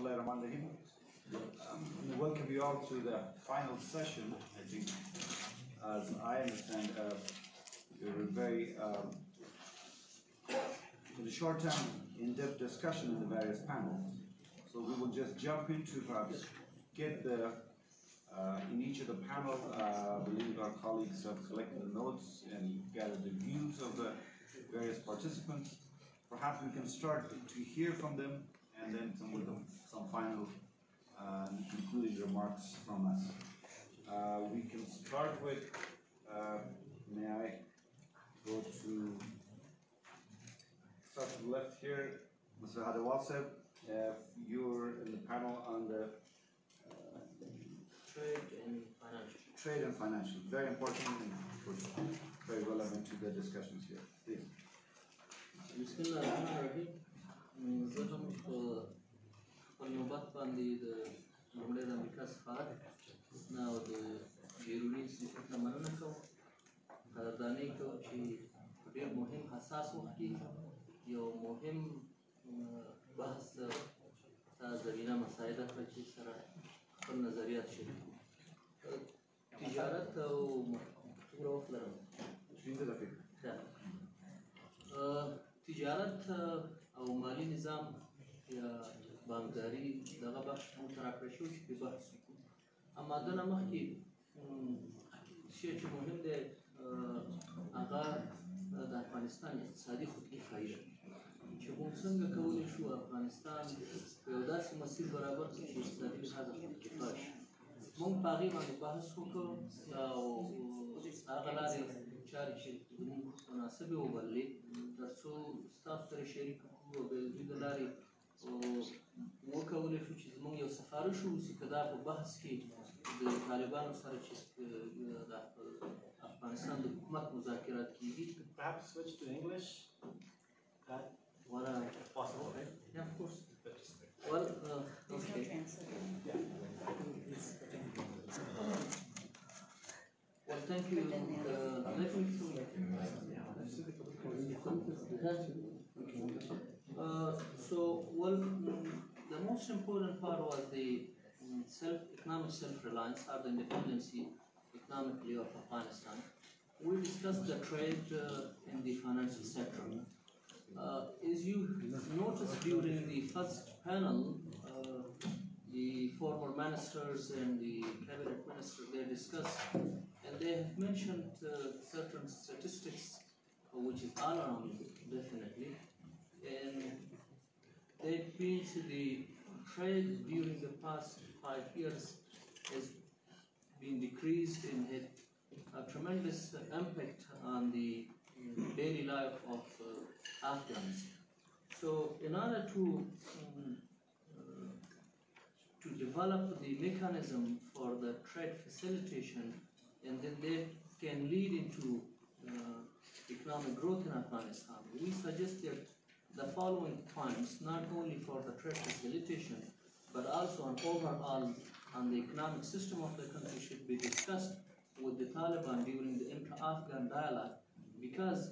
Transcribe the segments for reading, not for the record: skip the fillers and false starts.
Bismillahirrahmanirrahim. Welcome you all to the final session. I think, as I understand, you're very, in a short time, in-depth discussion in the various panels. So we will just jump into perhaps get the, in each of the panels, I believe our colleagues have collected the notes and gathered the views of the various participants. Perhaps we can start to hear from them, and then some final concluding remarks from us. We can start with, may I go to, start to the left here, Mr. Hadawalseb, you're in the panel on the trade and financial. Very important and very relevant to the discussions here. Please. Bismillahirrahmanirrahim. زه هم په نوبت باندې د لومړی د امریکا سفارت نه او د بیروني انسټیټیوټ نه مننه کوم. قدرداني کوم چې په ډېر مهم حساس وخت کې یو مهم بحث ته زمینه مساعده کړه چې سره خپل نظریات شریک کړو. تجارت او څومره وخت لرم؟ 20 دقیقې. تجارت او مالی نظام یا بانکداري دغه بحث موږ ته راکړی شوی چې پرې بحث وکړو. اما دنه مخکې شی چې مهم دی هغه د افغانستان اقتصادي خودکفایي ده چې موږ څنګه کولی شو افغانستان په یو داسې مسیر برابر کړو چې اقتصادي لحاظه خودکفا شي. موږ په هغې باندې بحث وکړو او هغه لارې چارې چې زموږ مناسبې وبللې تر څو ستاسو سره شریک کړو او د دوی له لارې وکولی شو چې زموږ یو سفارش ووسي که دا په بحث کې د طالبانو سره چې د افغانستان د حکومت مذاکرات کېږي. Perhaps switch to English? That possible, right? Yeah, of course. Well, okay. Well, thank you. Let me the most important part was the economic self-reliance or the independency economically of Afghanistan. We discussed the trade in the financial sector. As you noticed during the first panel, the former ministers and the cabinet minister, they discussed and they have mentioned certain statistics which is alarming, definitely, and that means the trade during the past 5 years has been decreased and had a tremendous impact on the daily life of Afghans. So in order to develop the mechanism for the trade facilitation, and then that can lead into economic growth in Afghanistan, we suggested the following points, not only for the trade facilitation, but also on overall on the economic system of the country should be discussed with the Taliban during the intra-Afghan dialogue, because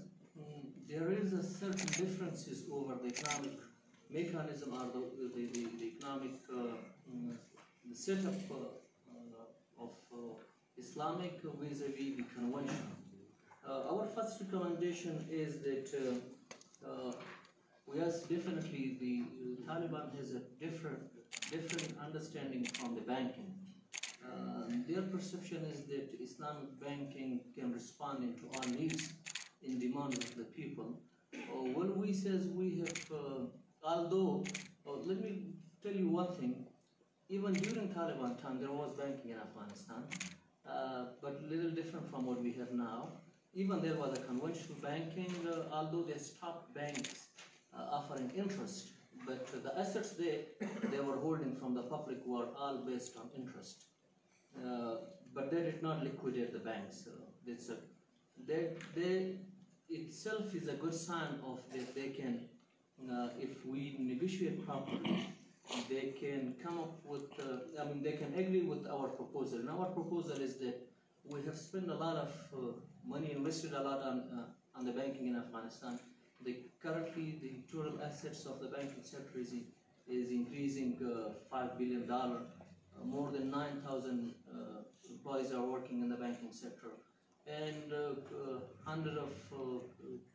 there is a certain differences over the economic mechanism or the economic the setup of Islamic vis-a-vis the convention. Our first recommendation is that yes, definitely the Taliban has a different understanding from the banking. Their perception is that Islamic banking can respond into all needs and demands of the people. When we says we have, although, let me tell you one thing, even during Taliban time there was banking in Afghanistan, but a little different from what we have now. Even there was a conventional banking, although they stopped banks offering interest, but the assets they were holding from the public were all based on interest. But they did not liquidate the banks. They itself is a good sign of that they can, if we negotiate properly, they can come up with, they can agree with our proposal. And our proposal is that we have spent a lot of money, invested a lot on the banking in Afghanistan. Currently, the total assets of the banking sector is is increasing $5 billion. More than 9,000 employees are working in the banking sector, and hundreds of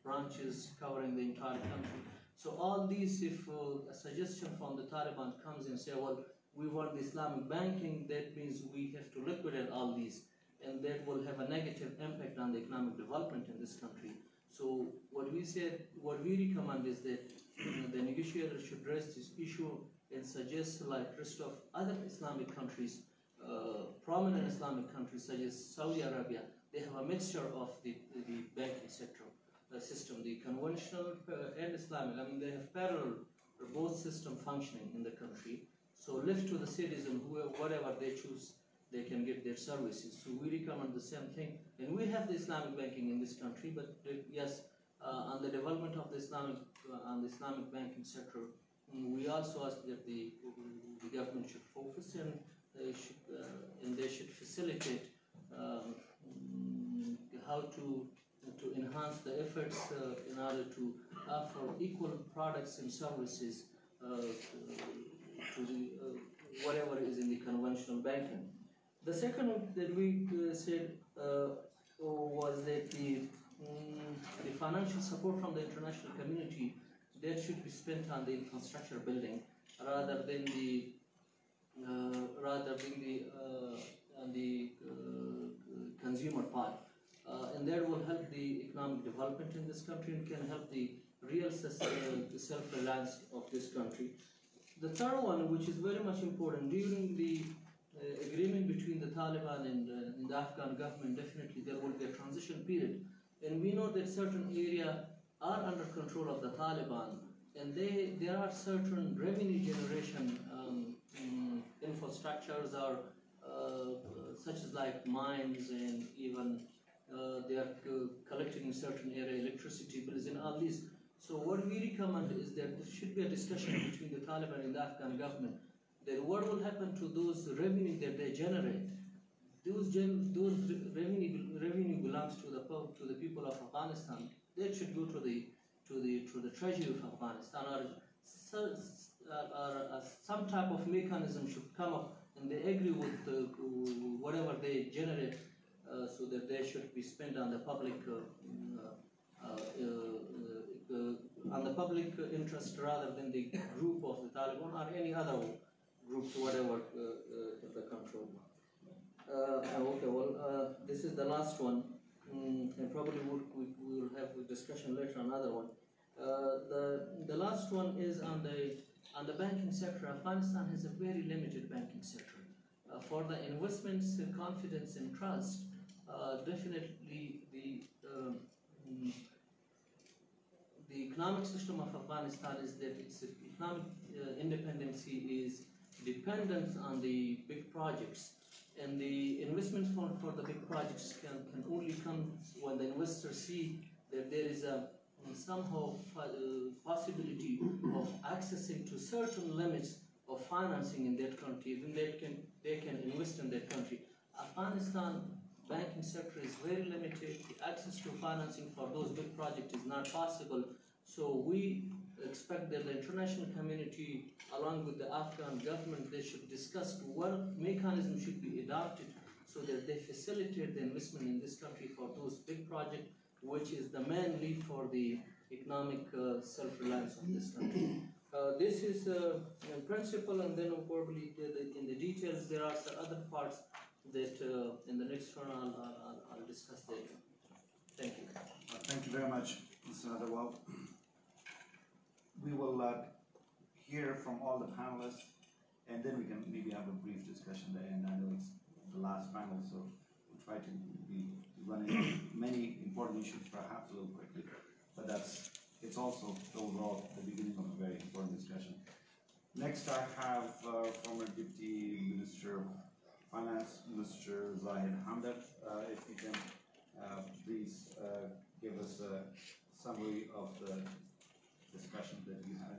branches covering the entire country. So all these, if a suggestion from the Taliban comes and say, well, we want the Islamic banking, that means we have to liquidate all these, and that will have a negative impact on the economic development in this country. So what we said, what we recommend is that the negotiators should raise this issue and suggest, like rest of other Islamic countries, prominent Islamic countries such as Saudi Arabia, they have a mixture of the banking sector system, the conventional and Islamic. I mean, they have parallel, both systems functioning in the country. So left to the citizen, whatever they choose, they can get their services. So we recommend the same thing. And we have the Islamic banking in this country, but yes, on the development of the Islamic banking sector, we also ask that the government should focus and they should facilitate how to enhance the efforts in order to offer equal products and services to the, whatever is in the conventional banking. The second that we said was that the financial support from the international community, that should be spent on the infrastructure building rather than the consumer part, and that will help the economic development in this country and can help the real self-reliance of this country. The third one, which is very much important, during the agreement between the Taliban and the Afghan government, definitely there will be a transition period, and we know that certain areas are under control of the Taliban, and there are certain revenue generation infrastructures are such as like mines, and even they are collecting in certain area electricity bills and all these. So what we recommend is that there should be a discussion between the Taliban and the Afghan government that what will happen to those revenue that they generate. Those revenue belongs to the people of Afghanistan. That should go to the treasury of Afghanistan, or some type of mechanism should come up, and they agree with whatever they generate, so that they should be spent on the public interest rather than the group of the Taliban or any other groups, whatever in the control. Okay, well, this is the last one, and probably we will have a discussion later on another one. The last one is on the banking sector. Afghanistan has a very limited banking sector. For the investments, confidence and trust, definitely the economic system of Afghanistan is that its economic independency is dependent on the big projects, and the investments for the big projects can only come when the investors see that there is a somehow possibility of accessing to certain limits of financing in that country, then they can invest in that country. Afghanistan banking sector is very limited. The access to financing for those big projects is not possible. So we expect that the international community, along with the Afghan government, they should discuss what mechanism should be adopted so that they facilitate the investment in this country for those big projects, which is the main need for the economic self-reliance of this country. This is in principle, and then probably in the details there are some other parts that in the next one I'll discuss later. Thank you. Thank you very much, Mr. Adawal. We will hear from all the panelists, and then we can maybe have a brief discussion there. And I know it's the last panel, so we'll try to be running many important issues perhaps a little quickly, but it's also overall the beginning of a very important discussion. Next I have former Deputy Minister of Finance, Mr. Zahid Hamdard. If you can please give us a summary of the discussion that you had.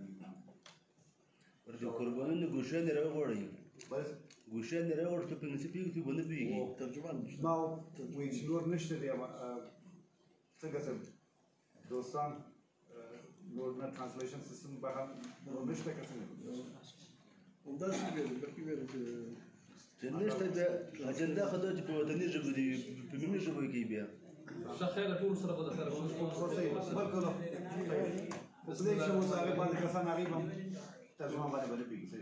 ما ويجنور نشتري تقصد دوستان نور translation system baham mishte kasın. Ondan sonra جنش تدا أجندة خدت بوطني جبدي بمن جبوي كيبيا. شخيرة تقول سرقة دخل. بالكلام. بس ليش هو صار بعد كسان عريبهم ترجمة بعد بدي بيجي.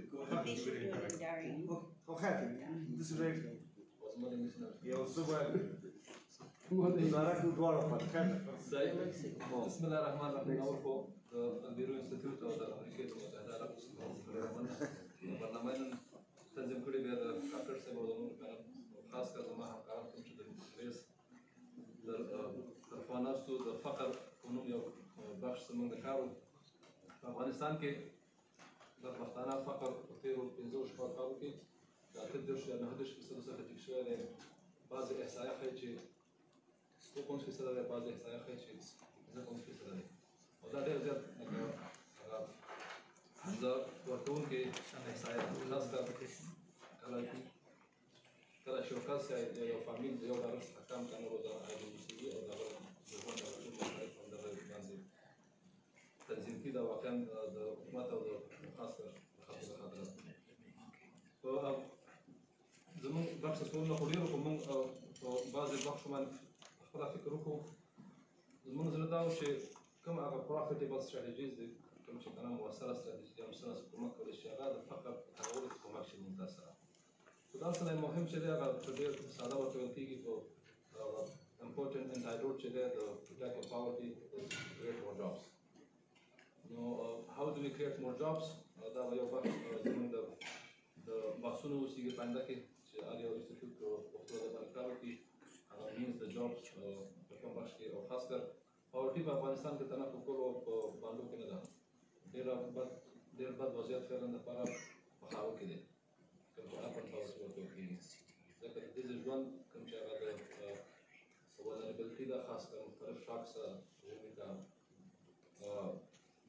وخير. This is right. يا أسبوع. نارك دوار فات. بسم الله الرحمن الرحيم. أول فوق البيروني انستيتيوت أو الأمريكية المتحدة العرب برنامج تنظيم كل بيد كافر سبب خاص كذا ما هم كلام كم شيء درس الفاناس تو الفقر ونوم يو بخش سمن ذكروا أفغانستان كي دربختنا فقر كثير وبنزوج فقر كي تقدرش لأن هدش في سلسلة تكشير بعض إحصائيات خيتي وكون في سلسلة بعض إحصائيات خيتي إذا كون في سلسلة وده ده زاد هذا وكون كي إحصائيات خاص كلا شركات يا فاميل يا دارس حكام كانوا وزارة المسؤولية أو دارس جوان دارس مختلف من دارس منزل تنظيم كده وكان الحكومات أو خاصة خاطر زمان بخش سؤالنا خليه وكمان بعض البخش من خلا فكركم زمان زردا وشيء كم أغا profitable strategies كم شيء كلام موصلة استراتيجية مثلا سكومك ولا الشغال فقط تحول سكومك شيء منتشر فدرسنا المهم شيء ده أغا تدير سعادة وتوتيجي تو important and titled شيء ده the protect of poverty is create more jobs. How do we create more jobs? ده ويا بخش زمان the Basunu Sige Pandaki, Ario Institute of Poverty, means the jobs the Kambashki of Haskar. Our team Afghanistan के तना कुकुलो बांडो के नदा. देर बाद वज़ीयत Fallon the पारा बखारो के दे. कम चारा पर power से बोलते हैं. लेकिन this is one कम चारा द vulnerability दा खास कर मुख्तलिफ शॉक्स जिनमें का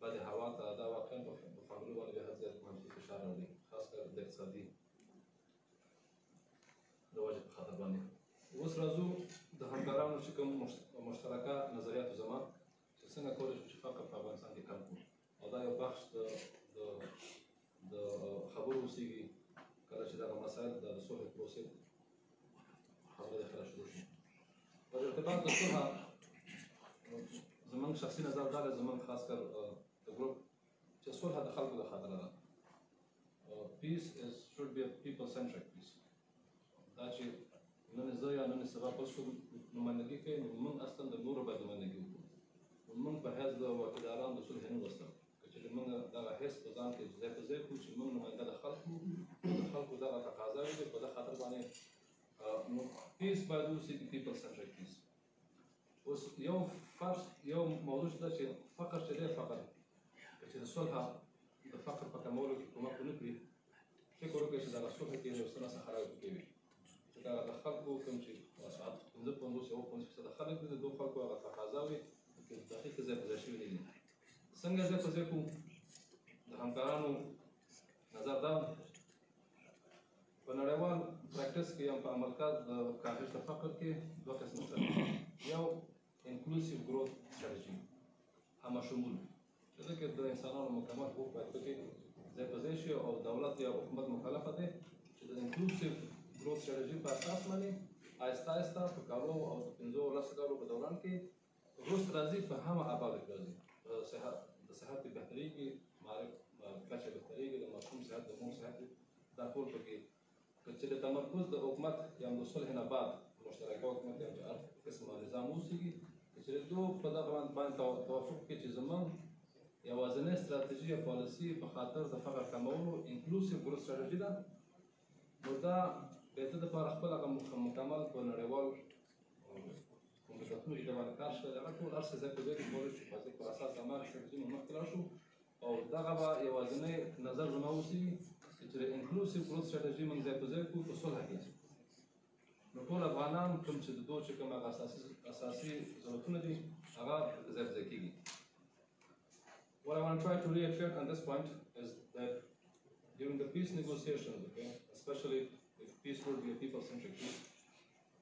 बाद हवा ता दा वाक़न तो फामिली वाले जहाज़ से मानसिक इशारा होगी. खासकर اقتصادي د وجه په خاطر باندې اوس راځو د همکارانو چې کوم مشترکه نظریات زما چې څنګه کولی شو چې فقر په افغانستان کې کم کړو او دا یو بخش د خبرو اوسېږي کله چې دغه مسایل د صلح پروسې خبره د خلاص شروع شي په ارتباط د صلح زموږ شخصي نظر دا دی زموږ خاص کر د ګروپ چې صلح د خلکو د خاطره ده peace should be a people-centric peace. That is, none زه یا نن سبا پس شو نمائندګي کوي نو موږ اصلا د نورو باید نمائندګي وکړو. موږ په حیث د واکداران د صلح نه وستل. چې موږ دغه حیث په ځان کې ځای په ځای کړو چې موږ نماینده د خلکو دغه تقاضاوې دي په دغه خاطر باندې peace باید اوسي people-centric peace. اوس یو موضوع ده چې فقر چې دی فقر چې د صلح د فقر په کمولو کې کومک ونه کړي فکر وکړئ چې دغه صلح کې یو څه نه خراب کوي چې دغه د خلکو کوم چې 50% خلک دي د دوه خلکو هغه تقاضاوې چې دقیق ځای په ځای شوي نه دي څنګه ځای په ځای کړو د همکارانو نظر دا په نړیوال پریکټس کې یا په عمل کار د کاهش د فقر کې دوه قسمه ده یو انکلوسیو ګروث سټریټجي همه شمول چې کې د انسانانو مکمل حقوق باید پکې ځای په ځای شي او دولت یا حکومت مکلفه دی چې د انکلوسیو ګروث سټریټجي په اساس باندې آهسته آهسته په کالو او د 15 کالو په دوران کې وروسته راځي په همه ابعاد کې راځي د صحت بهتريږي معرف کچه بهتريږي د مفهوم صحت د مو صحت دا ټول پکې چې د تمرکز د حکومت یا د صلح نه بعد مشترکه حکومت یا قسمه نظام اوسېږي چې دوه په دغه باندې توافق کې چې زمون یوازینی استراتیژي یا پالیسي په خاطر د فقر کمولو انکلوسیو ګروث سټریټجي ده نو دا د دې لپاره خپل هغه مکمل په نړیوال کومېټونو کې باندې کار شوی هغه ټول ارسه ځای په ځای کې کولای شي په اساس د مارک سټریټجي مخکې لاړ شو او دغه به یوازینی نظر زما اوسېږي چې د انکلوسیو ګروث سټریټجي موږ ځای په ځای کړو په صلح کې نو ټول افغانان کوم چې د دوه چې کوم هغه اساسي ضرورتونه دي هغه ځای په ځای کېږي What I want to try to reassert on this point is that during the peace negotiations, okay, especially if peace would be a people-centric peace,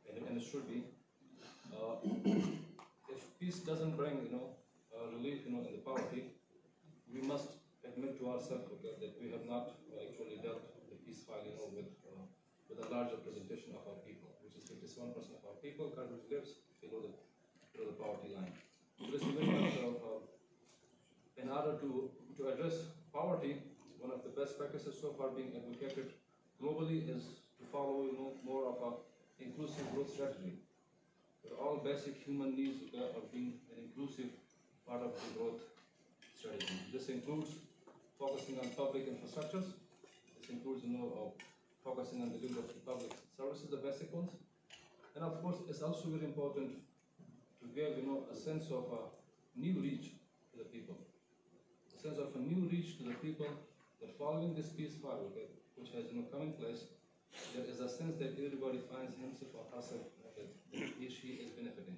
and it should be, if peace doesn't bring, relief, in the poverty, to ourselves that we have not actually dealt the peace file, with a larger presentation of our people, which is 51% of our people currently lives below the poverty line. So this is very much in order to address poverty. One of the best practices so far being advocated globally is to follow more of an inclusive growth strategy, where all basic human needs are being an inclusive part of the growth strategy. This includes focusing on public infrastructures. This includes focusing on the delivery of public services, the basic ones. And of course, it's also very important to give a sense of a new reach to the people. A sense of a new reach to the people that following this peace file, which has come in place, there is a sense that everybody finds himself or herself that he, she is benefiting.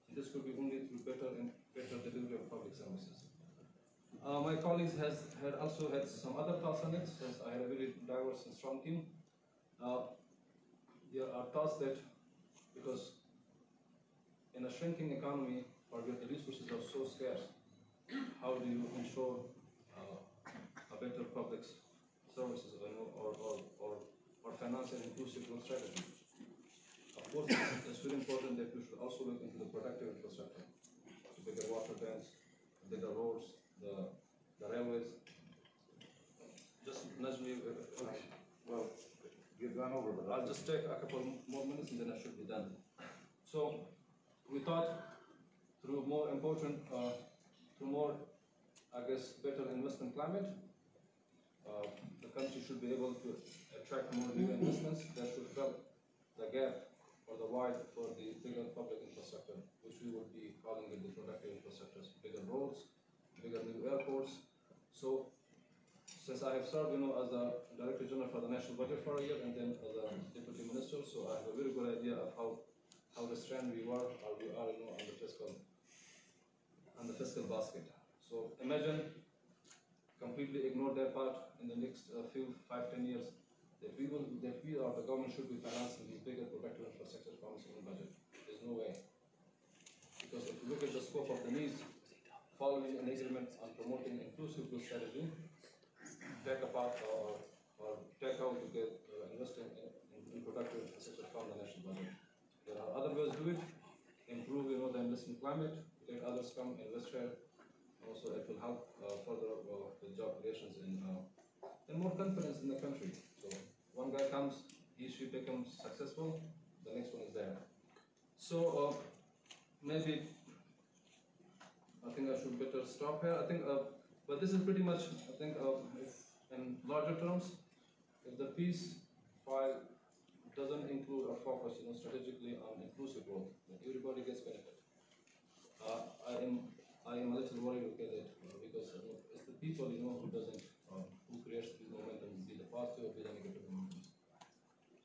And this could be only through better delivery of public services. My colleagues had also had some other thoughts on it, since I had a very diverse and strong team. There are thoughts that, because in a shrinking economy, or where the resources are so scarce, how do you ensure a better public services or finance an inclusive growth strategy? Of course, it's very important that we should also look into the productive infrastructure, the bigger water dams, the bigger roads, the railways. Just nudge me. Well, you've gone over, but I'll just take a couple more minutes and then I should be done. So we thought through more important, better investment climate, the country should be able to attract more new investments that should fill the gap or the void for the bigger public infrastructure, which we would be calling it the productive infrastructures, bigger roads, bigger new airports. So, since I have served, as a Director General for the National Budget for a year and then as a Deputy Minister, so I have a very good idea of how restrained we are on the fiscal basket. So imagine completely ignore that part in the next 5-10 years that we or the government should be financing these bigger productive infrastructure from its own budget. There's no way. Because if you look at the scope of the needs, following an agreement on promoting inclusive growth strategy, take apart or take out to get investing in productive infrastructure from the national budget. There are other ways to do it. Improve the investment climate, let others come invest here. Also, it will help further with job creations and more confidence in the country. So one guy comes, she becomes successful, the next one is there. So maybe I think I should better stop here. I think, but this is pretty much, I think, if in larger terms, if the peace file doesn't include or focus, strategically on inclusive growth, then everybody gets benefit. I am a little worried about that because it's the people, who doesn't, who creates the momentum, be the positive or be the negative momentum.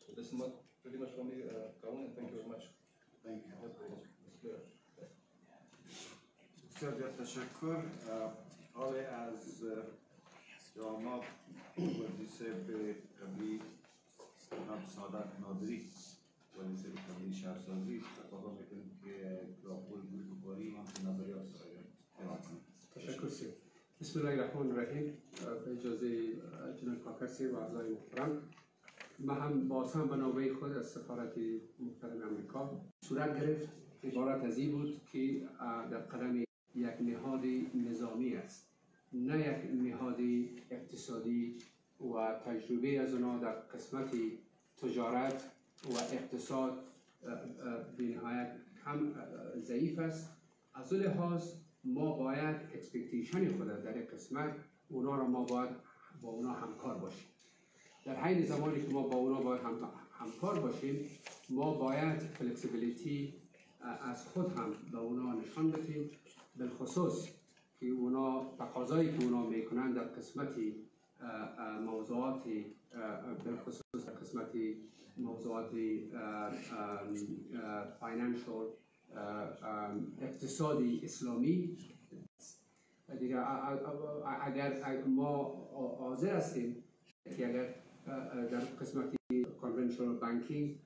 So this is pretty much from me, Kaun, and thank you very much. thank you. It's clear. بسیار تشکر. آقای از جامعه وزیسه به قبلی جناب سعادت نادری وزیسه به قبلی شهرسازی تقاضا میکنیم که راپور گروه‌کاری هم نظریات ارائه کنیم. تشکر سید. بسم الله الرحمن الرحیم. به اجازه جناب کاکرسی و اعضای محترم، ما هم باز هم به نوبه خود از سفارت محترم امریکا صورت گرفت. عبارت از این بود که در قلم یک نهاد نظامی است، نه یک نهاد اقتصادی و تجربه از آنها در قسمت تجارت و اقتصاد به نهایت هم ضعیف است. از این لحاظ ما باید اکسپکتیشن خود در این قسمت اونا را ما باید با اونا همکار باشیم. در حین زمانی که ما با اونا باید همکار باشیم، ما باید فلکسیبیلیتی از خود هم به اونا نشان بدیم، بالخصوص که اونا تقاضایی که اونا میکنن در قسمت موضوعات بالخصوص در قسمت موضوعات فاینانشال اقتصادی اسلامی دیگر اگر ما حاضر هستیم که اگر در قسمت کنونشنال بانکینگ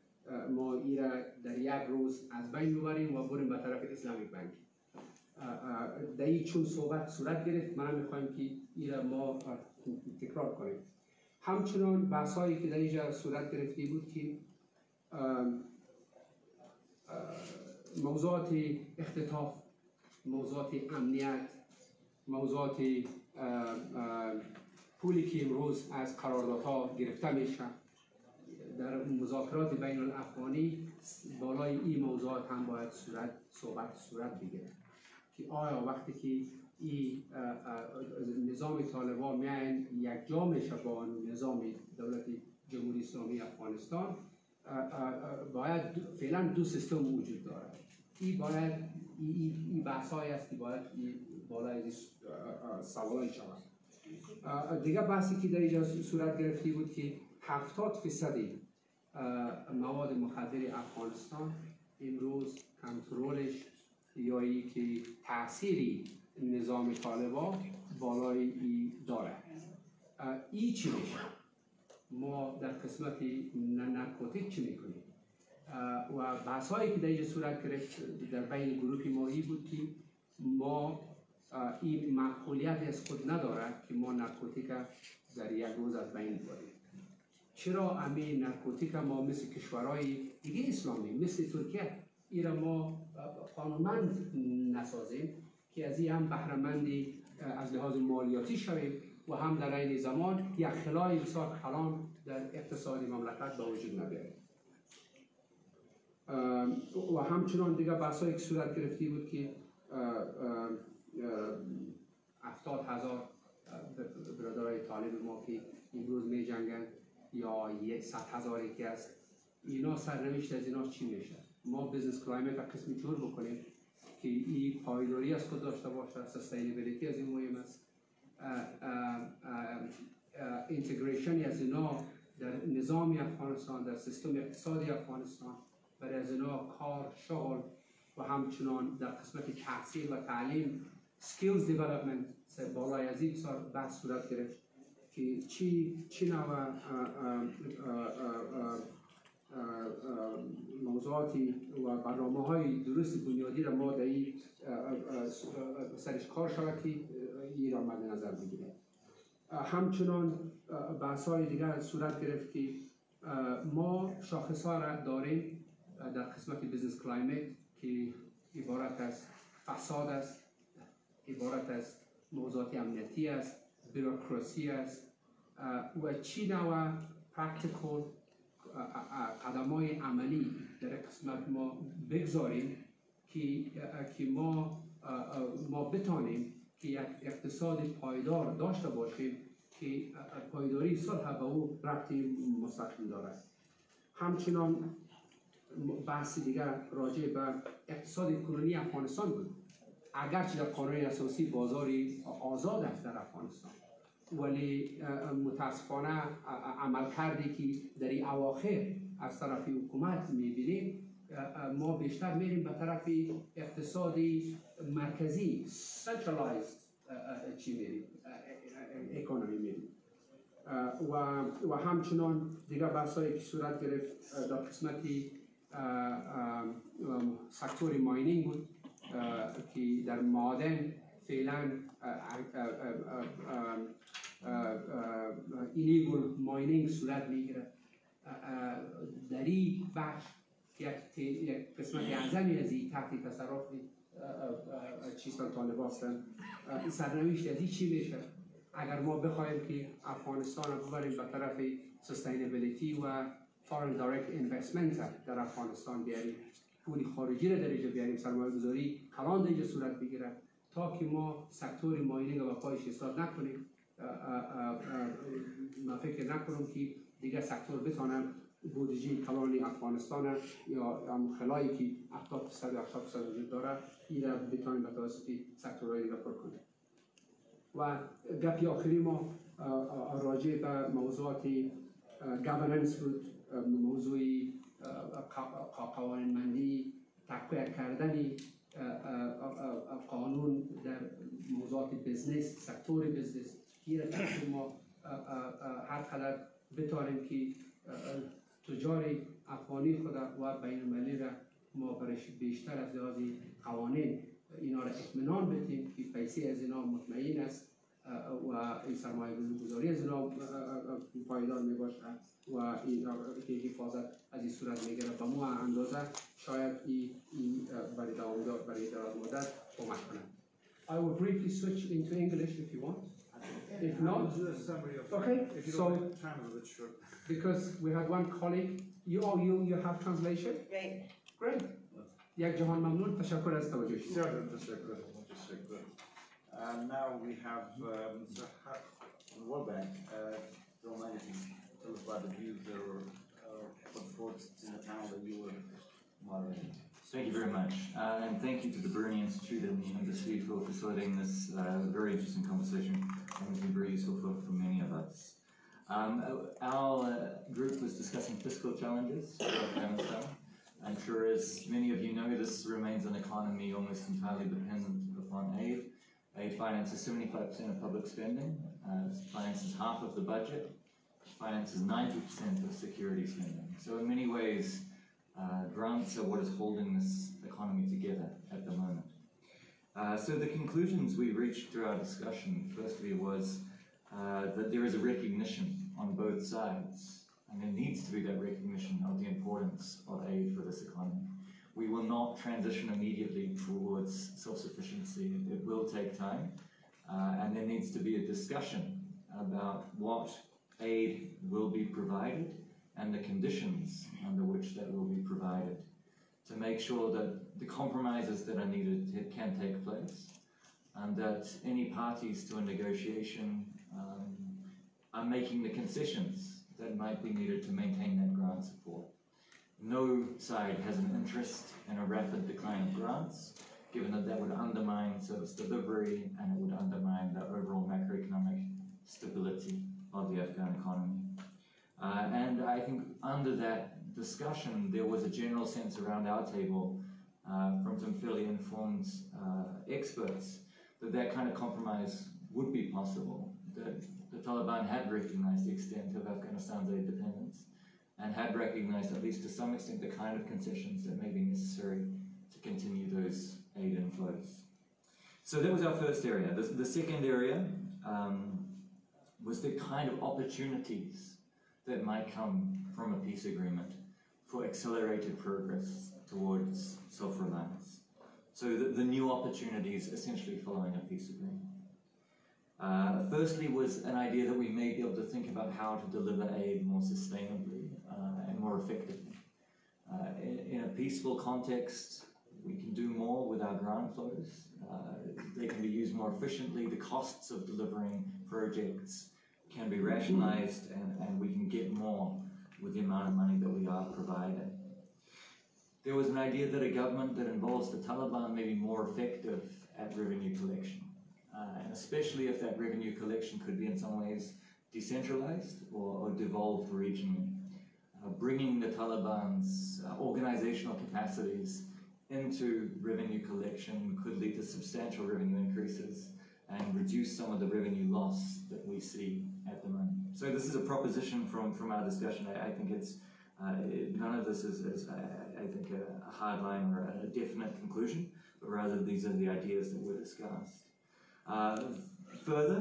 ما ایرا در یک روز از بین ببریم و بریم به طرف اسلامی بانکینگ. در این چون صورت گرفت من میخوایم که این را ما تکرار کنیم. همچنان بحثایی که در اینجا صورت گرفته بود که موضوعات اختطاف، موضوعات امنیت، موضوعات پولی که امروز از قراردادها گرفته میشه در مذاکرات بین الافغانی، بالای این موضوعات هم باید صورت بگیره که آیا وقتی که این نظام طالبان میاین یک جا میشه با نظام دولت جمهوری اسلامی افغانستان، باید فعلا دو سیستم وجود داره. این باید این بحثایی است که باید بالای سوال شود. دیگه بحثی که در اینجا صورت گرفته بود که 70% مواد مخدر افغانستان امروز کنترلش یا ای که تأثیری نظام طالبان بالای داره. این چی میشه؟ ما در قسمت نارکوتیک چی میکنیم؟ و بحثایی که در اینجا صورت گرفت در بین گروه ما ای بود که ما این معقولیت از خود نداره که ما نارکوتیک در یک روز از بین ببریم. چرا همین نارکوتیک ما مثل کشورهای دیگه اسلامی مثل ترکیه این را ما قانونمند نسازیم که از این هم بهره‌مندی از لحاظ مالیاتی شویم و هم در این زمان یک خلای بسیار کلان در اقتصاد مملکت به وجود نبیاریم. و همچنان دیگه بحثایی که صورت گرفته بود که 70,000 برادرای طالب ما که امروز می جنگند یا 100,000 یکی است، اینا سرنوشت از اینا چی میشه؟ ما بیزنس کلایمت قسمی جور بکنیم که این پایداری از خود داشته باشه، سستینبیلیتی از این مهم است، اینتگریشن از اینا در نظام افغانستان، در سیستم اقتصادی افغانستان، برای از اینا کار، شغل و همچنان در قسمت تحصیل و تعلیم skills development بالای از این بسیار بحث صورت گرفت که چی نوع موضوعاتی و برنامه‌های درست بنیادی را ما در این سرش کار شود که این را مد نظر بگیریم. همچنان بحث‌های دیگر صورت گرفت که ما شاخص‌ها را داریم در قسمت بیزنس کلایمت که عبارت از فساد است، عبارت از موضوعات امنیتی است، بیروکراسی است و چی نوع پرکتیکال قدم‌های عملی در قسمت ما بگذاریم که ما بتانیم که یک اقتصاد پایدار داشته باشیم که پایداری صلح به او ربطی مستقیم دارد. همچنان بحث دیگر راجع به اقتصاد کنونی افغانستان بود. اگرچه در قانون اساسی بازاری آزاد است در افغانستان، ولی متاسفانه عمل کردی که در این اواخر از طرف حکومت میبینیم، ما بیشتر میریم به طرف اقتصادی مرکزی centralized اکونومی میریم. و همچنان دیگر بحثایی که صورت گرفت در قسمتی سکتور ماینینگ بود که در معادن فعلا ایلیگل ماینینگ صورت میگیره. در این بخش یک قسمت اعظمی از این تحت تصرف چیستان طالب هستند. سرنوشت از این چی میشه؟ اگر ما بخوایم که افغانستان رو ببریم به طرف سستینبیلیتی و فارن دایرکت اینوستمنت در افغانستان بیاریم، پول خارجی را در اینجا بیاریم، سرمایه گذاری کلان در اینجا صورت بگیره، تا که ما سکتور ماینینگ رو به پایش ایستاد نکنیم، من فکر نکنم که دیگر سکتور بتانن بودجه کلان افغانستان یا خلایی که 70% وجود داره این را بتانیم به توسط سکتورهای دیگر پر کنیم. و گپی آخری ما راجع به موضوعات گاورننس بود، موضوعی قوانین‌مندی، تقویت کردن قانون در موضوعات بزنس، سکتور بزنس، این را که ما هر قدر بتوانیم که تجار افغانی خود و بین المللی را ما برش بیشتر از لحاظ قوانین اینا را اطمینان بدیم که پیسه از اینا مطمئن است و این سرمایه گذاری از اینا پایدار می باشد و این حفاظت از این صورت میگیره. به مو اندازه شاید این برای دراز مدت کمک کنه. I will briefly switch into English if you want. If not, okay. So because we have one colleague, you have translation. Great. یک جهان ممنون. تشکر از توجه شما. And now we have Mr. Warbank. Don't mind if you tell us about the views that were put forth in the panel that you were moderating. Thank you very much. And thank you to the Biruni Institute and the Embassy for facilitating this very interesting conversation. And it's been very useful for many of us. Our group was discussing fiscal challenges for Afghanistan. I'm sure as many of you know, this remains an economy almost entirely dependent upon aid. Aid finances 75% of public spending, finances half of the budget, finances 90% of security spending. So in many ways, grants are what is holding this economy together at the moment. So the conclusions we reached through our discussion, firstly, was that there is a recognition on both sides, and there needs to be that recognition of the importance of aid for this economy. We will not transition immediately towards self-sufficiency. It will take time, and there needs to be a discussion about what aid will be provided and the conditions under which that will be provided, to make sure that the compromises that are needed can take place, and that any parties to a negotiation are making the concessions that might be needed to maintain that grant support. No side has an interest in a rapid decline of grants, given that that would undermine service delivery and it would undermine the overall macroeconomic stability of the Afghan economy. And I think under that discussion, there was a general sense around our table from some fairly informed experts that that kind of compromise would be possible, that the Taliban had recognized the extent of Afghanistan's aid dependence and had recognized, at least to some extent, the kind of concessions that may be necessary to continue those aid inflows. So that was our first area. The second area was the kind of opportunities that might come from a peace agreement for accelerated progress towards self-reliance. So the new opportunities essentially following a peace agreement. Firstly was an idea that we may be able to think about how to deliver aid more sustainably and more effectively. In a peaceful context, we can do more with our grant flows. They can be used more efficiently. The costs of delivering projects can be rationalized, and we can get more with the amount of money that we are providing. There was an idea that a government that involves the Taliban may be more effective at revenue collection, and especially if that revenue collection could be in some ways decentralized or devolved regionally. Bringing the Taliban's organizational capacities into revenue collection could lead to substantial revenue increases and reduce some of the revenue loss that we see at the moment. So this is a proposition from our discussion. I think it's none of this is I think a hard line or a definite conclusion, but rather these are the ideas that were discussed. Further,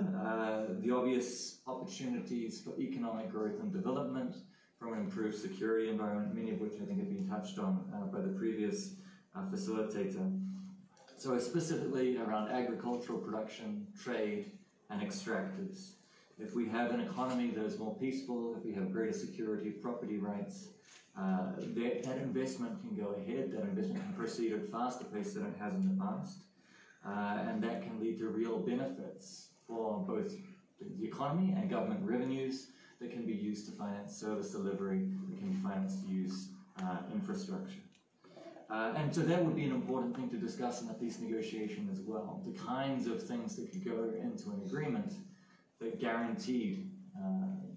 the obvious opportunities for economic growth and development from an improved security environment, many of which I think have been touched on by the previous facilitator. So specifically around agricultural production, trade, and extractors. If we have an economy that is more peaceful, if we have greater security of property rights, that investment can go ahead, that investment can proceed at a faster pace than it has in the past, and that can lead to real benefits for both the economy and government revenues that can be used to finance service delivery, that can be financed to use infrastructure. And so that would be an important thing to discuss in the peace negotiation as well, the kinds of things that could go into an agreement that guaranteed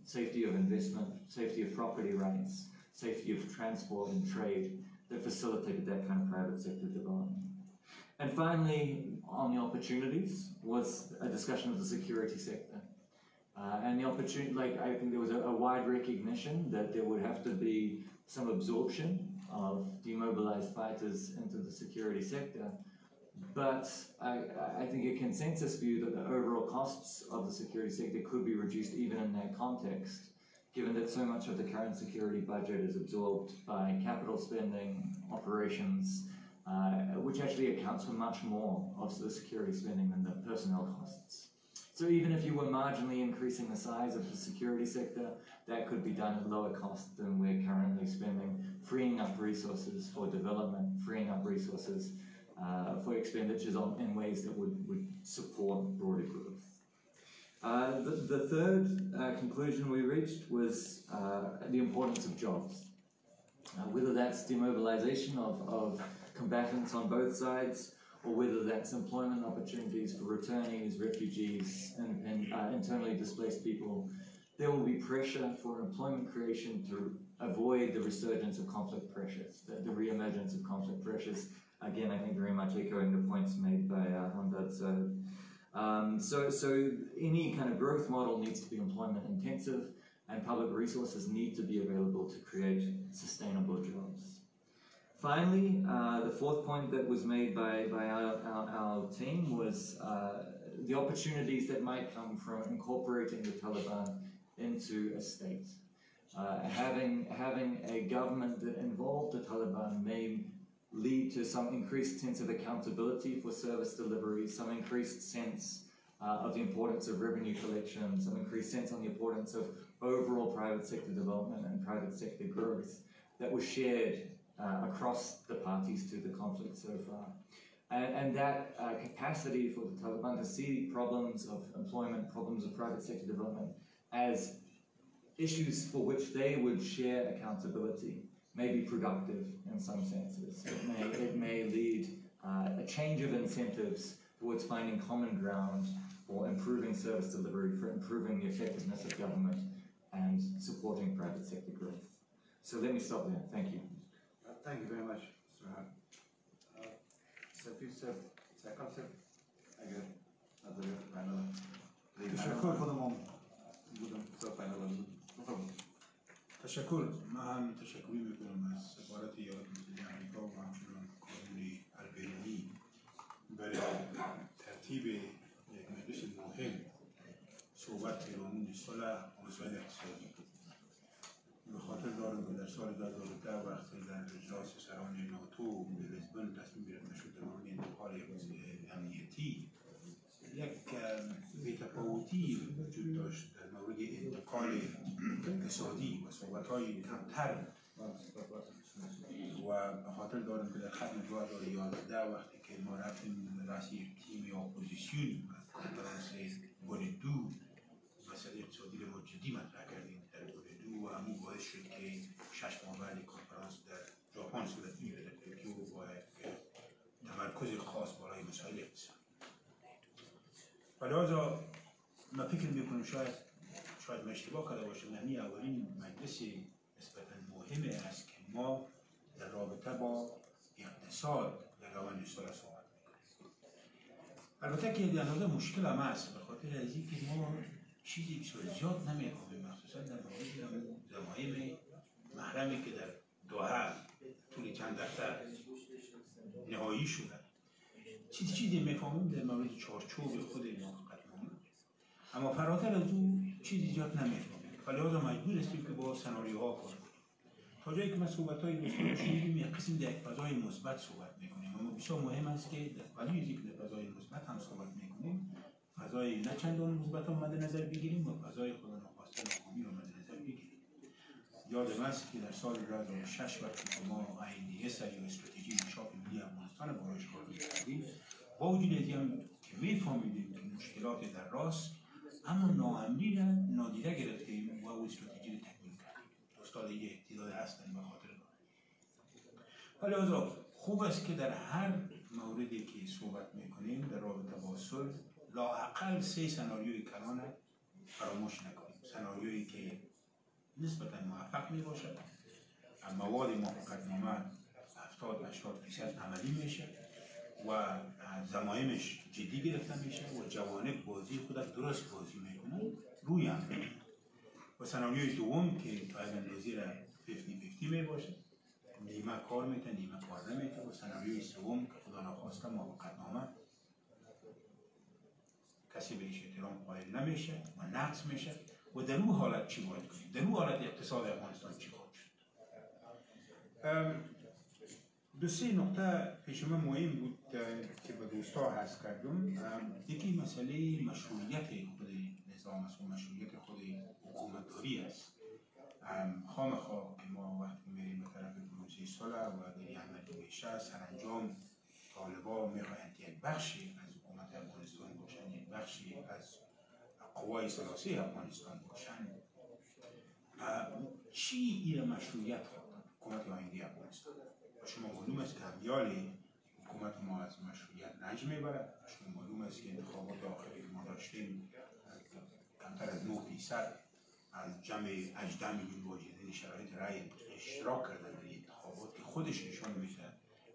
safety of investment, safety of property rights, safety of transport and trade, that facilitated that kind of private sector development. And finally, on the opportunities, was a discussion of the security sector. And the opportunity, I think there was a wide recognition that there would have to be some absorption of demobilized fighters into the security sector, but I think a consensus view that the overall costs of the security sector could be reduced even in that context, given that so much of the current security budget is absorbed by capital spending, operations, which actually accounts for much more of the security spending than the personnel costs. So even if you were marginally increasing the size of the security sector, that could be done at lower cost than we're currently spending, freeing up resources for development, freeing up resources for expenditures in ways that would support broader growth. The third conclusion we reached was the importance of jobs. Whether that's demobilization of combatants on both sides, or whether that's employment opportunities for returnees, refugees, and internally displaced people, there will be pressure for employment creation to avoid the resurgence of conflict pressures, the re-emergence of conflict pressures. Again, I think very much echoing the points made by Hamdad. So any kind of growth model needs to be employment intensive, and public resources need to be available to create sustainable jobs. Finally, the fourth point that was made by our team was the opportunities that might come from incorporating the Taliban into a state. Having a government that involved the Taliban may lead to some increased sense of accountability for service delivery, some increased sense of the importance of revenue collection, some increased sense on the importance of overall private sector development and private sector growth that was shared across the parties to the conflict so far. And that capacity for the Taliban to see problems of employment, problems of private sector development as issues for which they would share accountability may be productive in some senses. It may lead a change of incentives towards finding common ground for improving service delivery, for improving the effectiveness of government and supporting private sector growth. So let me stop there. Thank you. Thank you very much, Mr. Hart. تشکر. من هم تشکری میکنم از سفارت ایالات متحده آمریکا و همچنان کانون البرونی برای ترتیب یک مجلس مهم صحبت پیرامون صلح و مسائل اقتصادی. به خاطر دارم که در سال 2010 وقتی در اجلاس سران ناتو به لیسبون تصمیم گرفته شد در مورد انتقال امنیتی، یک بی‌تفاوتی وجود داشت در مورد انتقال اقتصادی و صحبت‌های کمتر و به خاطر دارم که در ختم 2011 وقتی که ما رفتیم رأس یک تیم اپوزیسیون و کنفرانس بوردو مسئله اقتصادی رو با جدی مطرح کردیم در بوردو و همون باعث شد که 6 ماه بعد کنفرانس در ژاپن صورت می‌گیرد در توکیو با یک تمرکز خاص برای مسائل اقتصادی. ولذا من فکر می‌کنم شاید من اشتباه کرده باشم، همین اولین مجلس نسبتاً مهمی است که ما در رابطه با اقتصاد در روند صلح صحبت می‌کنیم. البته که در حال مشکل هم است به خاطر از اینکه ما چیزی بسیار زیاد نمی‌کنیم، مخصوصاً در مورد ضمایم محرمی که در دوحه طول چند دفتر نهایی شده. چیزی می‌فهمیم در مورد چارچوب خود موافقتنامه، اما فراتر از اون چیزی زیاد نمی‌فهمیم. لذا مجبور هستیم که با سناریوها کار کنیم. تا جایی که من صحبت‌های دوستان رو شنیدیم یک قسم در یک فضای مثبت صحبت می‌کنیم، اما بسیار مهم است که ولی اینکه در فضای مثبت هم صحبت می‌کنیم، فضای نه چندان مثبت هم مد نظر بگیریم و فضای خدا ناخواسته ناکامی رو مد نظر بگیریم. یادم است که در سال 2006 وقتی که ما INDS یا استراتژی انکشاف ملی افغانستان رو برایش کار می‌کردیم، با وجود از اینکه می‌فهمیدیم که مشکلات در راست، اما ناامنی را نادیده گرفتیم و استراتژی را تکمیل کردیم. دوستان دیگه اعتدال هستن به خاطر ولی لذا خوب است که در هر موردی که صحبت میکنیم در رابطه با صلح لااقل 3 سناریوی کلان فراموش نکنیم. سناریویی که نسبتا موفق می باشد، مواد موافقتنامه 70-80% عملی میشه و ضمایمش جدی گرفته میشه و جوانب بازی خود درست بازی میکنن روی هم. و سناریوی دوم که فعلا وزیر 50-50 می باشه، نیمه کار میکنه نیمه کار نمیکنه و سناریوی سوم که خدا نخواسته موافقتنامه کسی بهش احترام قائل نمیشه و نقض میشه و در اون حالت چی باید کنیم؟ در اون حالت اقتصاد افغانستان چی خواهد شد؟ دو سه نقطه پیش من مهم بود که به دوستا هست کردم. یکی مسئله مشروعیت خود نظام است و مشروعیت خود حکومتداری است. خامخواه که ما وقتی میریم به طرف پروسه صلح و اگر یه عملی میشه سرانجام طالبان میخواهند یک بخشی از حکومت افغانستان باشند، یک بخشی از قوای سیاسی افغانستان باشند. چی این مشروعیت خواهد حکومت آینده افغانستان؟ شما معلوم است که همیال حکومت ما از مشروعیت نج میبرد. شما معلوم است که انتخابات آخری که ما داشتیم کمتر از 9% از جمع 18 میلیون واجدین شرایط رأی اشتراک کردن در انتخابات که خودش نشان میده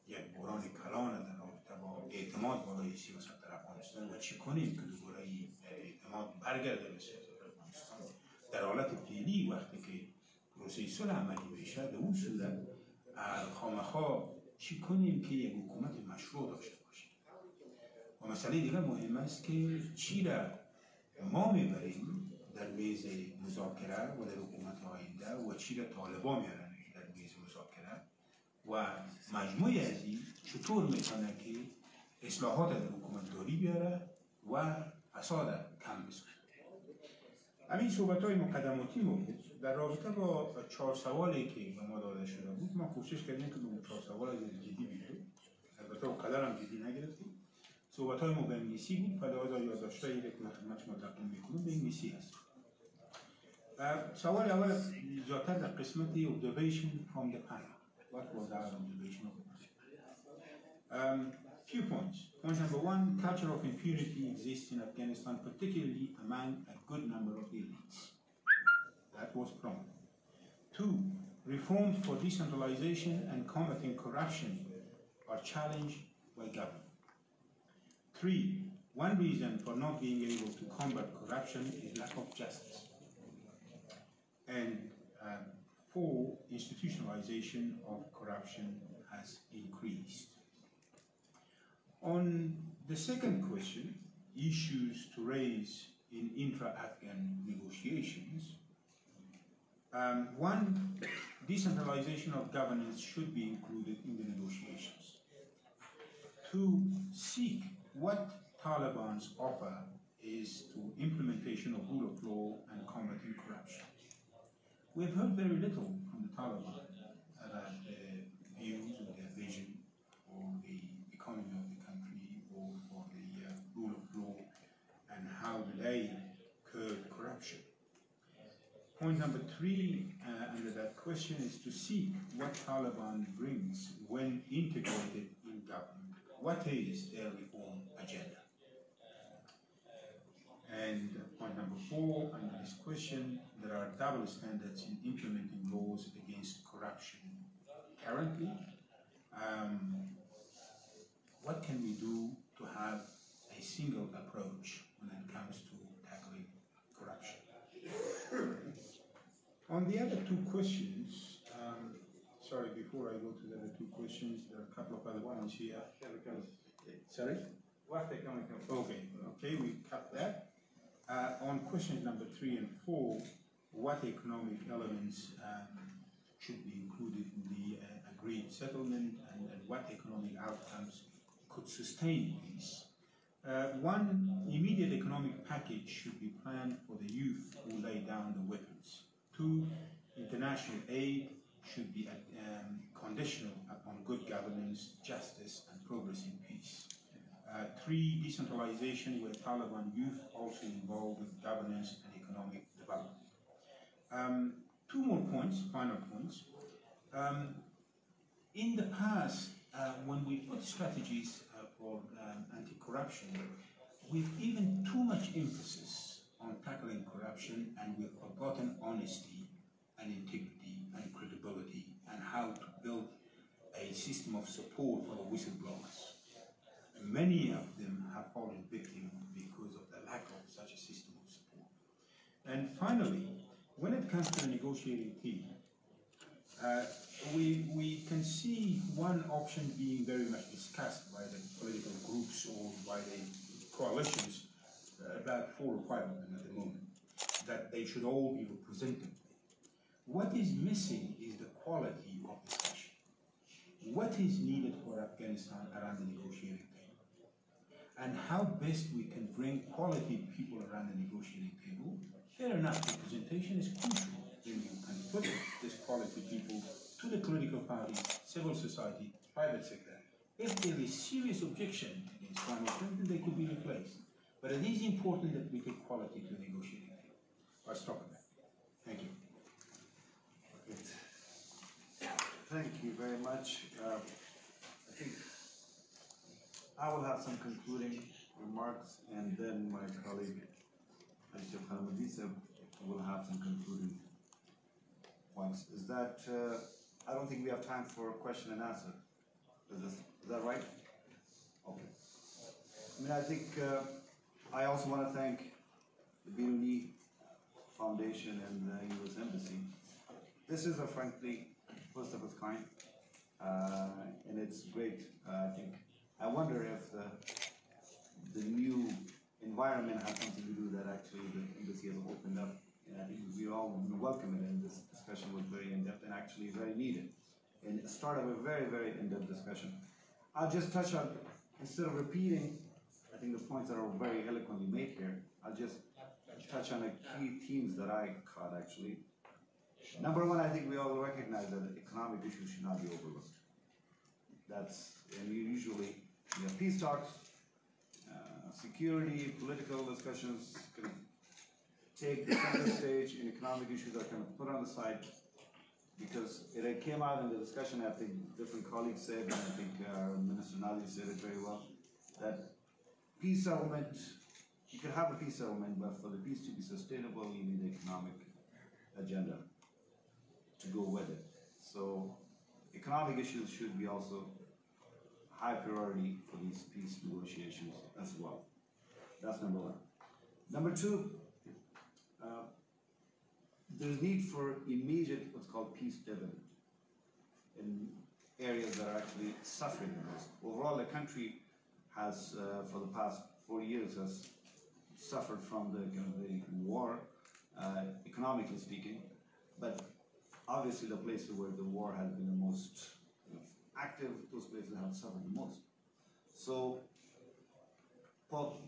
یک بحران کلان در رابطه با اعتماد بالای سیاست در افغانستان و چی کنیم که دوباره اعتماد برگرده به سیاست افغانستان. در حالت فعلی وقتی که پروسه صلح عملی میشه در اون صورت خامخواه چی کنیم که یک حکومت مشروع داشته باشیم. و مسئله دیگر مهم است که چی را ما میبریم در میز مذاکره و در حکومت آینده و چی را طالبان میارن در میز مذاکره و مجموعی از این چطور میتونه که اصلاحات در حکومت داری بیاره و فساد کم بسازه. همین صحبت‌های مقدماتی بود در رابطه با 4 سوالی که به ما داده شده بود. ما کوشش کردیم که به 4 سوال جدی بگیریم، البته با قدر هم جدی نگرفتیم. صحبت‌های ما به انگلیسی بود، فلذا یادداشت‌هایی که من خدمت شما تقدیم می‌کنم به انگلیسی هست. سوال اول زیادتر در قسمت observation from the panel. What was our observation of the panel? Few points. Point number 1, culture of impunity exists in Afghanistan, particularly among a good number of elites. That was prominent. 2, reforms for decentralization and combating corruption are challenged by government. 3, one reason for not being able to combat corruption is lack of justice. And 4, institutionalization of corruption has increased. On the second question, issues to raise in intra-Afghan negotiations, 1, decentralization of governance should be included in the negotiations. 2, seek what Taliban's offer is to implementation of rule of law and combating corruption. We've heard very little from the Taliban about their views or their vision for the economy of the country or for the rule of law and how they curb corruption. Point number 3 under that question is to seek what Taliban brings when integrated in government. What is their reform agenda? And point number 4 under this question, there are double standards in implementing laws against corruption currently. What can we do to have a single approach when it comes to tackling corruption? On the other 2 questions, sorry, before I go to the other 2 questions, there are a couple of other ones here. Sorry? Okay, we cut that. On questions number 3 and 4, what economic elements should be included in the agreed settlement and what economic outcomes could sustain peace? 1, immediate economic package should be planned for the youth who lay down the weapons. 2, international aid should be conditional upon good governance, justice, and progress in peace. 3, decentralization where Taliban youth also involved with governance and economic development. 2 more points, final points. In the past, when we put strategies for anti-corruption, we've given too much emphasis on tackling corruption and we've forgotten honesty and integrity and credibility and how to build a system of support for the whistleblowers. Many of them have fallen victim because of the lack of such a system of support. And finally, when it comes to the negotiating team, We can see one option being very much discussed by the political groups or by the coalitions, about 4 or 5 of them at the moment, that they should all be represented. What is missing is the quality of discussion. What is needed for Afghanistan around the negotiating table? And how best we can bring quality people around the negotiating table. Fair enough, representation is crucial. When you can put this quality people to the political parties, civil society, private sector. If there is serious objection against climate change, then they could be replaced. But it is important that we get quality to the negotiating table. I'll stop at that. Thank you. Thank you very much. I think I will have some concluding remarks, and then my colleague, Mr. Khalmadisa, will have some concluding points. Is that, I don't think we have time for question and answer. Is that right? Okay. I mean, I think I also want to thank the Biruni Foundation and the US Embassy. This is a frankly first of its kind, and it's great. I think I wonder if the new environment has something to do that actually the embassy has opened up, and I think we all welcome it. And this discussion was very in-depth and actually very needed, and the start of a very, very in-depth discussion. I'll just touch on, instead of repeating, I think the points that are very eloquently made here, I'll just touch on the key themes that I caught actually. Number one, I think we all recognize that economic issues should not be overlooked. And usually, you have peace talks, security, political discussions kind of take the center stage, and economic issues are kind of put on the side, because it came out in the discussion, I think different colleagues said, and I think Minister Nazi said it very well, that peace settlement, you can have a peace settlement, but for the peace to be sustainable, you need an economic agenda to go with it. So economic issues should be also high priority for these peace negotiations as well. That's number one. Number two, there's need for immediate what's called peace dividend in areas that are actually suffering the most. Overall, the country has, for the past 4 years, has suffered from the war, economically speaking, but obviously the places where the war has been the most active, those places have suffered the most. So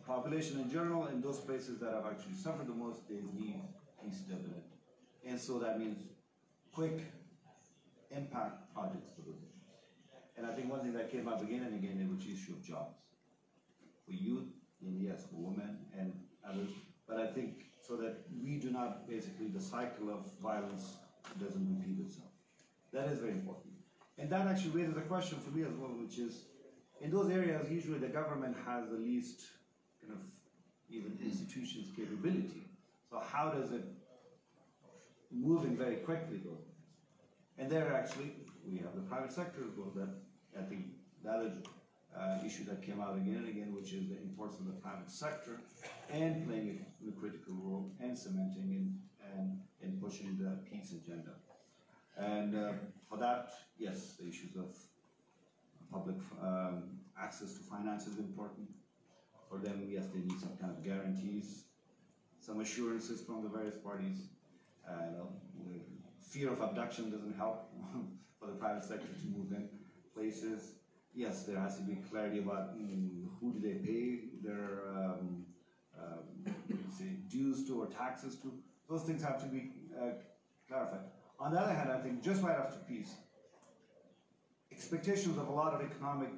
population in general, and those places that have actually suffered the most, they need peace dividend. And so that means quick impact projects for those issues. And I think one thing that came up again and again is the issue of jobs. For youth, and yes, for women and others, but I think so that we do not basically, the cycle of violence doesn't repeat itself. That is very important. And that actually raises a question for me as well, which is, in those areas, usually the government has the least kind of even institutions capability. So how does it moving very quickly go? And there actually, we have the private sector as well, that I think that is issue that came out again and again, which is the importance of the private sector and playing a critical role and cementing and pushing the peace agenda. And for that, yes, the issues of public access to finance is important. For them, yes, they need some kind of guarantees, some assurances from the various parties. Fear of abduction doesn't help for the private sector to move in places. Yes, there has to be clarity about who do they pay their dues to or taxes to. Those things have to be clarified. On the other hand, I think just right after peace, expectations of a lot of economic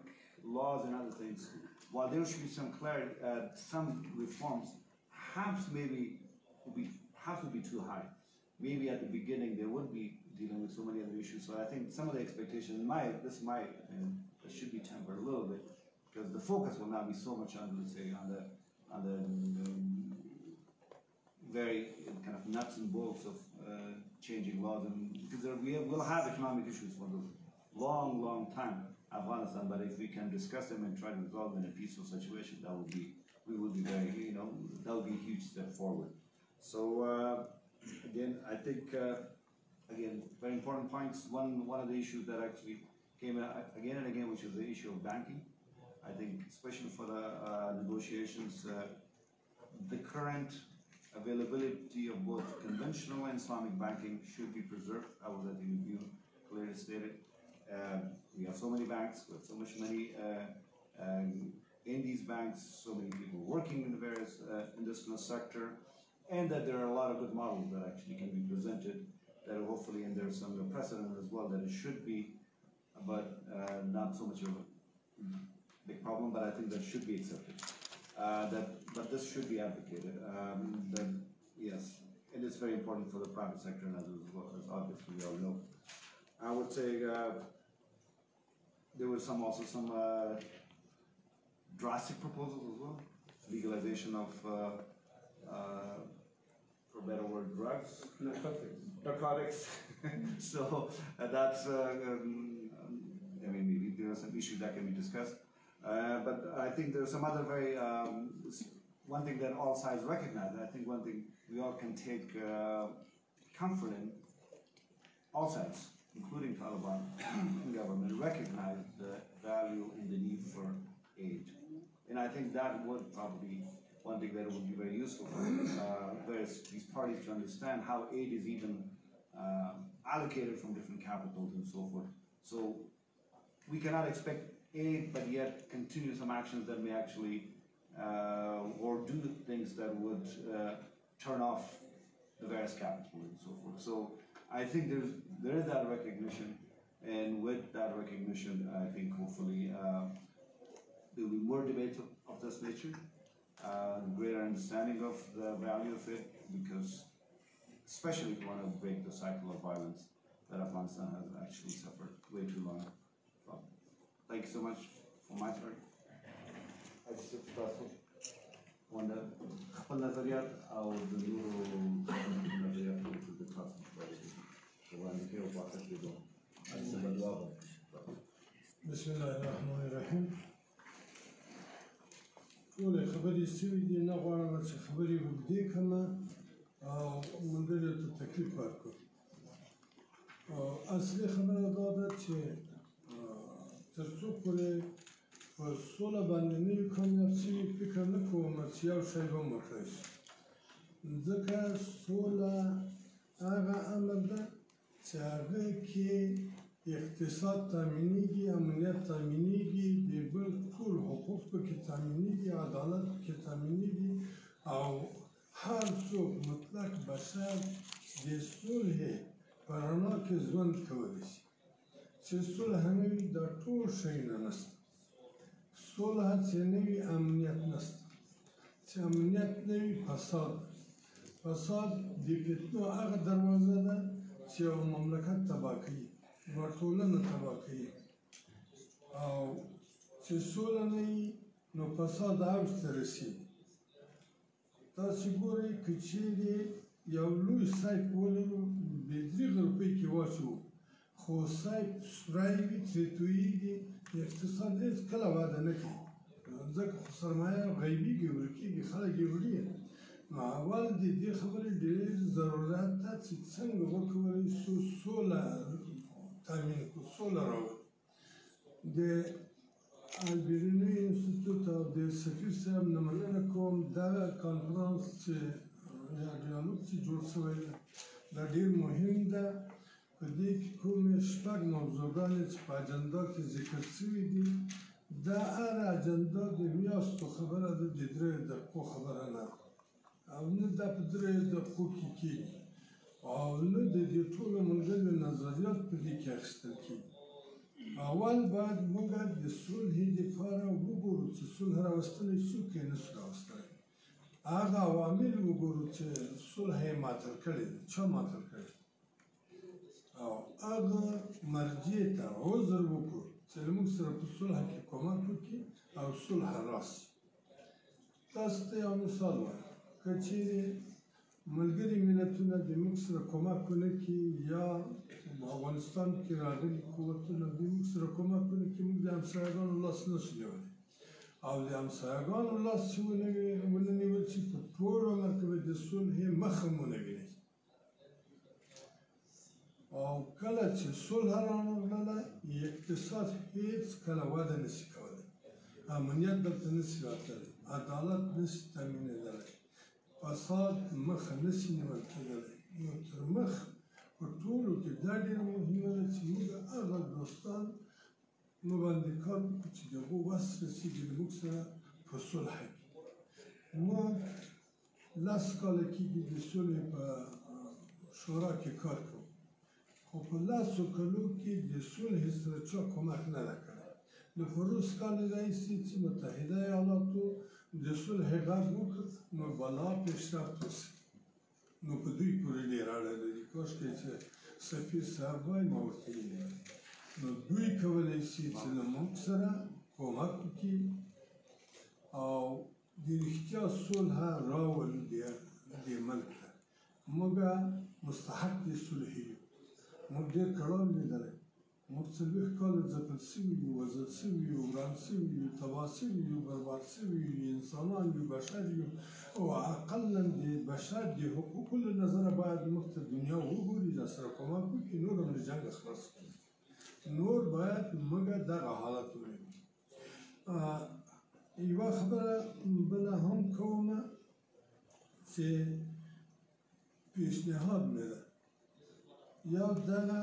laws and other things, while there should be some clarity, some reforms, perhaps maybe would be too high. Maybe at the beginning they would be dealing with so many other issues. So I think some of the expectations, this might, and it should be tempered a little bit, because the focus will not be so much on, let's say, on the very kind of nuts and bolts of changing laws, and because we'll have economic issues for the long time, Afghanistan. But if we can discuss them and try to resolve them in a peaceful situation, that would be, we would be very, that would be a huge step forward. So again, I think again, very important points. One of the issues that actually came again and again, which is the issue of banking. I think, especially for the negotiations, the current availability of both conventional and Islamic banking should be preserved. I was at the review clearly stated. We have so many banks, we have so much money in these banks, so many people working in the various industrial sector, and that there are a lot of good models that actually can be presented that are hopefully, and there's some precedent as well that it should be, but not so much of a big problem, but I think that should be accepted. But this should be advocated. Yes, and it's very important for the private sector and others as well, as obviously we all know. I would say there were also some drastic proposals as well. Legalization of, for better word, drugs. Narcotics. So that's, I mean, maybe there are some issues that can be discussed. But I think there's some other very, one thing that all sides recognize, I think one thing we all can take comfort in, all sides, including Taliban and government, recognize the value and the need for aid. And I think that would probably one thing that would be very useful for these parties to understand how aid is even allocated from different capitals and so forth. So we cannot expect aid, but yet continue some actions that may actually, or do things that would turn off the various capitals and so forth. So I think there is that recognition, and with that recognition, I think hopefully there will be more debates of this nature, greater understanding of the value of it, because especially if you want to break the cycle of violence that Afghanistan has actually suffered way too long from. Thank you so much for my part. I just want to خپل نظریات او د نورو نظریات د تاسو په وړاندې کې او واقع کېدو بسم الله الرحمن الرحیم ټولې خبرې سوي دي نه غواړم چې خبرې اوږدې کړم او ملګرو ته تکلیف ورکړم اصلي خبره دا ده چې تر څو پورې په سوله باندې نه وي کامیاب شوي فکر نه کوم چې یو شی به وکړی شي ځکه سوله هغه امر ده چې هغه کې اقتصاد تامینېږي امنیت تامینېږي د بل ټول حقوق پکې تامینېږي عدالت پکې تامینېږي او هر څوک مطلق بشر د صلح په رڼا کې ژوند کولی شي چې صلح نه وي دا ټول شیونه نشته صلح چې نه وي امنیت نشته چې امنیت نه وي فساد د فتنو هغه دروازه ده چې یو مملکت تباه کوي یوه ټولنه تباه کوي او چې سوله نه وي نو فساد اوج ته رسېږي تاسې ګورئ که چیرې یو لوی سیف ولرو بېدریغه روپۍ کې واچوو خو سیف سوری وي ترې تویېږي اقتصاد هېڅکله وده نه کوي ځکه خو سرمایه غیبېږي ورکېږي خلک یې وړي نو اول د دې خبرې ډېر ضرورت ده چې څنګه وکولی شو سوله تامین کړو سوله راوړو د بیروني انسټیټوټ او د سفیر صاحب نه مننه کوم دغه کانفرانس چې یا ډیالوګ چې جوړ شوی ده دا ډېر مهم ده په دې کې کومې شپږ موضوعګانې چې په اجنډا کې ذکر شوي دي دا هره اجنډا د میاشتو خبره ده د 3 دقیقو خبره نه او نه دا په 3 دقیقو کې کېږي او نه د دې ټولو ملګرو نظریات په دې کې اخیستل کېږي اول باید موږ د صلحې دپاره وګورو چې صلح راوستلی څوک یې نشو راوستلی هغه عوامل وګورو چې صلح یې ماتل کړی دی چا ماتل کړی او هغه مرجع ته عذر وکړو چې موږ سره په صلح کې کومک وکړي او صلح راسي تاسو ته یو مثال وایم که چیرې ملګري ملتونه د موږ سره کومک ونه کړي یا افغانستان کې راغلي قوتونه د موږ سره کومک ونه کړي موږ د همسایګانو لاس نشو نیولی او د همسایګانو لاس چې ونه نیول شي په ټوله مرکبه د صلحې مخه هم ونه ویني او کله چې صلح رانغله اقتصاد هیڅ کله وده نشي کولی، امنیت دلته نشي راتلی، عدالت نشي تامینېدلی، فساد مخه نشي نیول کېدلی. نو تر مخ په ټولو کې دا ډېره مهمه ده چې موږ هغه دوستان نو باندې کار وکړو چې د هغو وس رسېږي د موږ سره په صلح کې. موږ 10 کاله کېږي د صلح په شورا کې کار کوو، خو په 10 کالو کې د صلح سره چا کومک نه ده کړی. د 15 کال راهیسې چې متحده ایالاتو د صلح غږ وکړ نو بلا پیشرفت وشي، نو په دوی پورې ډېره اړه لري. کاشکې چې سفیر صاحب وای ما ورته ویلي، نو دوی کولی شي چې له موږ سره کومک وکړي او د رښتیا صلح راولي دې ملک ته. موږ مستحق د صلح یو، موږ ډېر کړاو لیدلی، موږ 40 کاله ځپل سوي یو، وژل سوي یو، وران سوي یو، تباه سوي یو، برباد سوي یو، انسانان یو، بشر یو، او اقلا د بشر د حقوقو له نظره باید موږ ته دنیا وګوري، راسره کومک وکړي، نور هم له جنګه خلاص کړي. نور باید موږ دغه حالت ووینو. یوه خبره بله هم کومه چې پیشنهاد مې ده، یا دغه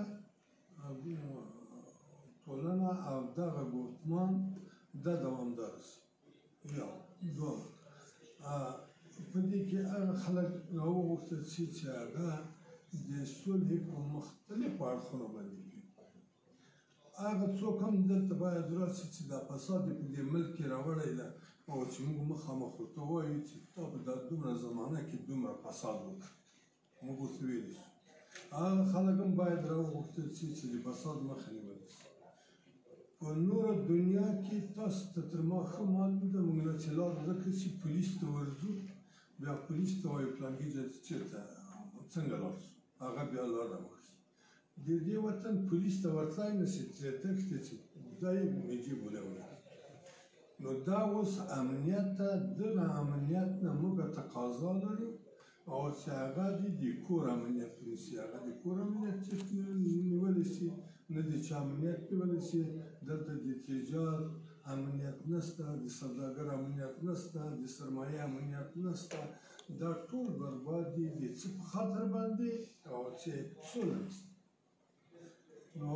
ټولنه او دغه ګوتمان دا دوامدار شي، یا دوم په دې کې هغه خلک راوغوښتل شي چې هغه د صلح په مختلفو اړخونو باندې کوي. هغه څوک هم دلته باید راشي چې دا فساد یې په دې ملک کې راوړی ده او چې موږ مخامخ ورته ووایو چې تا په دا دومره زمانه کې دومره فساد وکړ، موږ ورته ویلی شو. هغه خلک هم باید راوغوښتل شي چې د فساد مخه نیول شي. په نوره دنیا کې تاسو ته تر ما ښه معلوم ده، موږ نه چې لار ورکړو چې پولیس ته ورځو، بیا پولیس ته وایو فلانګي ځای ته چېرته څنګه لاړ شو، هغه بیا لار راوښي. د دې وطن پولیس ته ورتلای نه شي چې تښتې چې دا یې میجي بولوي. نو دا اوس امنیت ته دغه امنیت نه موږ تقاضا لرو او چې هغه د کور امنیت ونیسي. هغه د کور امنیت چې نیولی شي، نه د چا امنیت نیولی شي. دلته د تجار امنیت نشته، د سوداګر امنیت نشته، د سرمایه امنیت نشته. دا ټول برباد دي د څه په خاطر باندې او چې سوله نشته. نو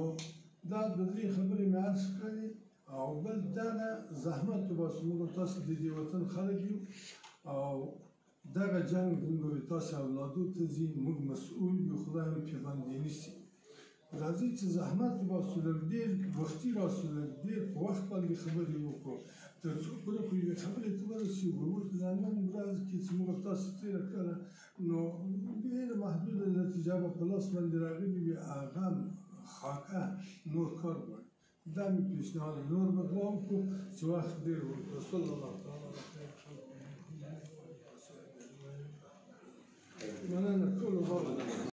دا د دې خبرې مې عرض کړې. او بل دغه زحمت وباسو، موږ تاسو د دې وطن خلک یو او دغه جنګ زموږ تاسو اولادو ته ځي، موږ مسؤول یو، خدای هم پرې باندې نیسي. راځئ چې زحمت وباسو، لږ ډېر وختي راسو، لږ ډېر په وخت باندې خبرې وکړو، تر څو پوره په یوې خبرې ته ورسېږو. اوس د نن ورځ کې چې موږ تاسو تېره کړله نو ډېره محدوده نتیجه به په لاس باندې راغلې وي، هغه خاکه نور کار غواړي. دا مې پیشنهاد، نور به دعا وکړو چې وخت ډېر وکړو. صلی الله تعالی